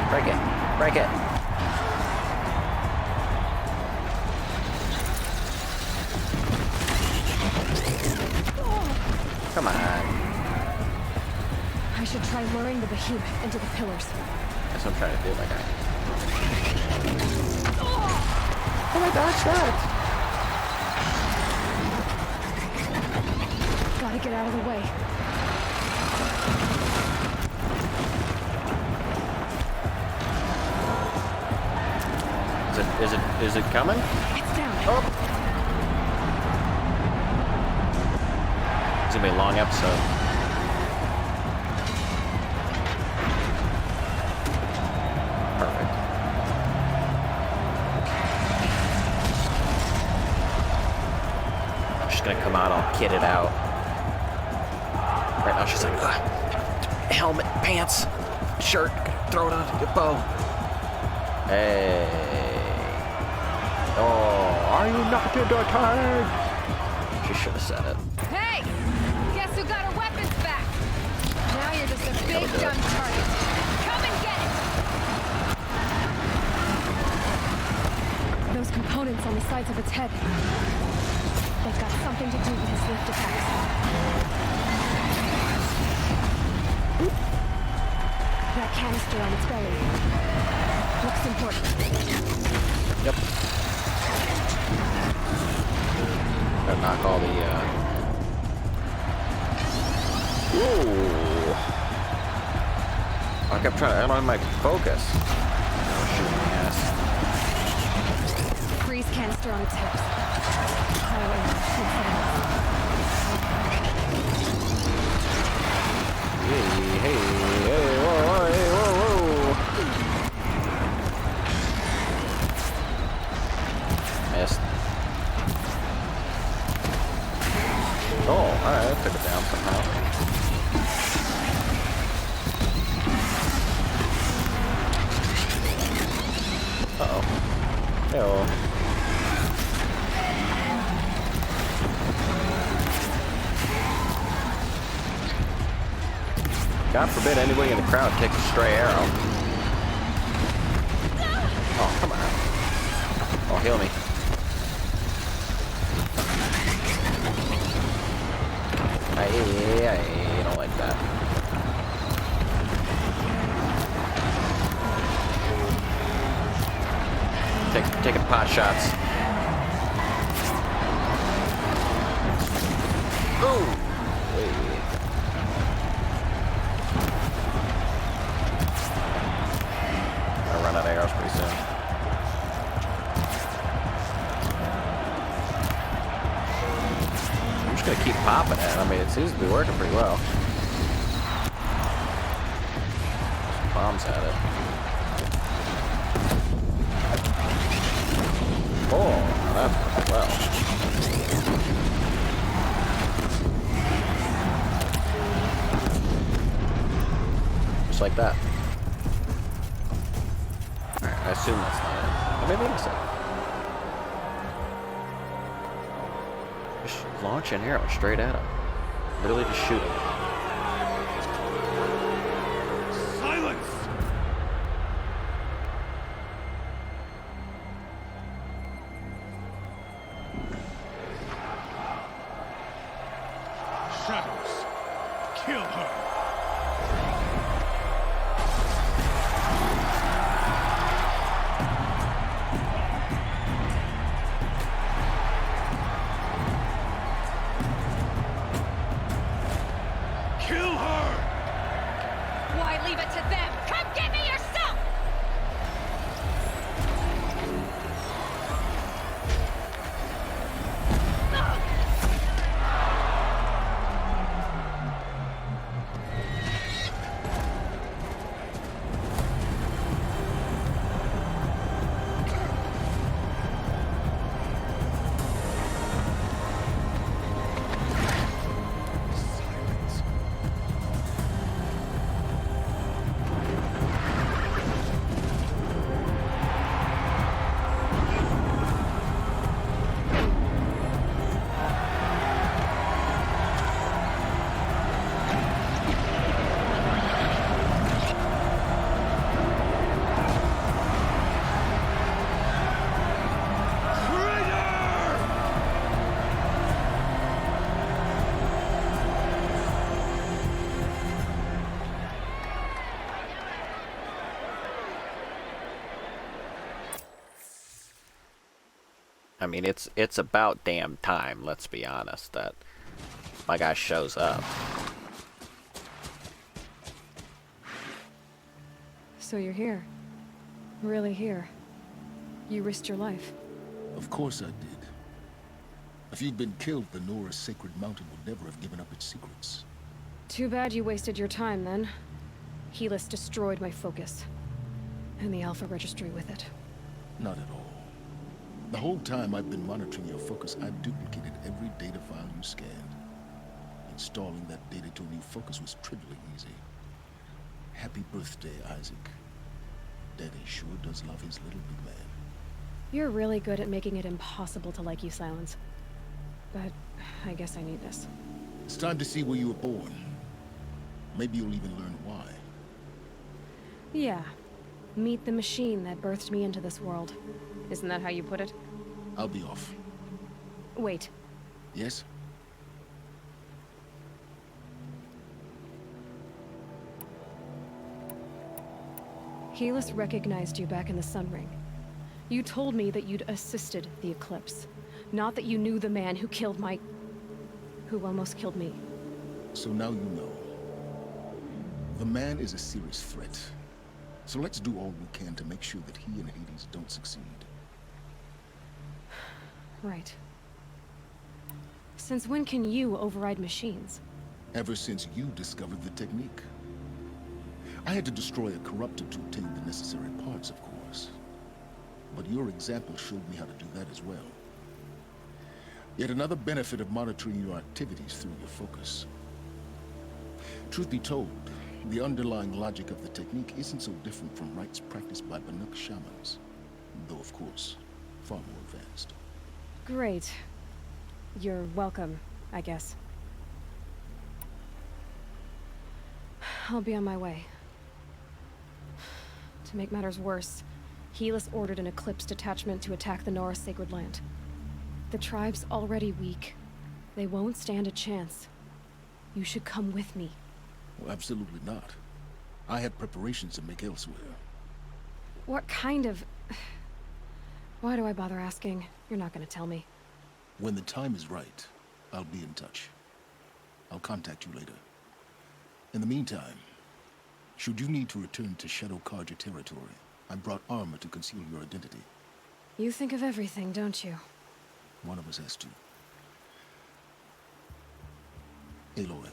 Break it. Break it. Come on. I should try luring the behemoth into the pillars. That's what I'm trying to do, my guy. Oh my gosh, that! Gotta get out of the way. Is it coming? It's down. Oh. It's gonna be a long episode. Perfect. I'm just gonna come out all kitted out. Right now she's like, ugh. Helmet, pants, shirt, throw it on your bow. Hey. Oh, are you not entertained? She should have said it. Hey! Guess who got her weapons back? Now you're just a big dumb target. Come and get it! Those components on the sides of its head. They've got something to do with his lift attacks. That canister on its belly. Looks important. Yep. Gotta knock all the, Ooh. I kept trying to, I don't have my focus. Oh, shoot my ass. Freeze canister on its hips. Hey, hey, hey, whoa, hey, whoa, whoa. Missed. Oh, alright, I took it down somehow. Uh-oh. Hey-oh. God forbid anybody in the crowd takes a stray arrow. Oh, come on. Oh, heal me. I don't like that. Taking pot shots. Ooh! Hey. I'll run out of arrows pretty soon. I'm just gonna keep popping it. I mean, it seems to be working pretty well. Some bombs at it. Oh, that's working well. Just like that. Alright, I assume that's not it. Or maybe it is it. Just launch an arrow straight at him. Literally just shoot him. Silence! Shadows, kill her! Kill her! Why leave it to them? Come get me yourself! I mean, it's about damn time, let's be honest, that my guy shows up. So you're here. Really here. You risked your life. Of course I did. If you'd been killed, the Nora's sacred mountain would never have given up its secrets. Too bad you wasted your time, then. Helis destroyed my focus. And the Alpha Registry with it. Not at all. The whole time I've been monitoring your focus, I've duplicated every data file you scanned. Installing that data to a new focus was trivially easy. Happy birthday, Isaac. Daddy sure does love his little big man. You're really good at making it impossible to like you, Silence. But I guess I need this. It's time to see where you were born. Maybe you'll even learn why. Yeah. Meet the machine that birthed me into this world. Isn't that how you put it? I'll be off. Wait. Yes? Helis recognized you back in the Sun Ring. You told me that you'd assisted the Eclipse. Not that you knew the man who killed my... who almost killed me. So now you know. The man is a serious threat. So let's do all we can to make sure that he and Hades don't succeed. Right. Since when can you override machines? Ever since you discovered the technique. I had to destroy a corruptor to obtain the necessary parts, of course. But your example showed me how to do that as well. Yet another benefit of monitoring your activities through your focus. Truth be told, the underlying logic of the technique isn't so different from rites practiced by Banuk shamans, though of course, far more advanced. Great. You're welcome, I guess. I'll be on my way. To make matters worse, Helis ordered an Eclipse detachment to attack the Nora Sacred Land. The tribe's already weak. They won't stand a chance. You should come with me. Well, absolutely not. I have preparations to make elsewhere. What kind of... Why do I bother asking? You're not gonna tell me. When the time is right, I'll be in touch. I'll contact you later. In the meantime, should you need to return to Shadow Karja territory, I brought armor to conceal your identity. You think of everything, don't you? One of us has to. Aloy,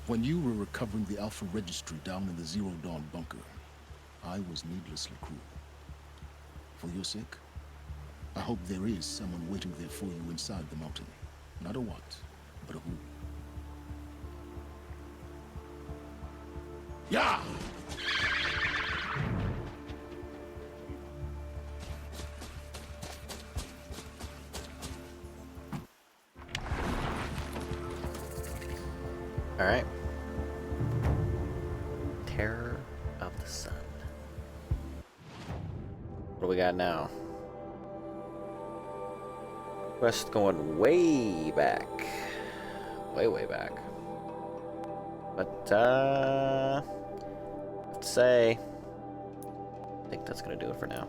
when you were recovering the Alpha Registry down in the Zero Dawn bunker, I was needlessly cruel. For your sake, I hope there is someone waiting there for you inside the mountain. Not a what, but a who. Yeah! Alright. Terror of the Sun. What do we got now? Quest going way back. Way back. But, let's say, I think that's gonna do it for now.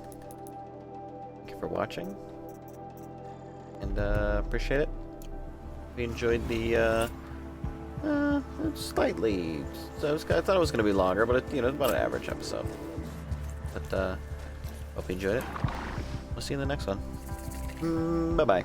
Thank you for watching. And, appreciate it. If you enjoyed the, slightly, so I thought it was gonna be longer, but it's about an average episode. But, hope you enjoyed it. We'll see you in the next one. Bye-bye.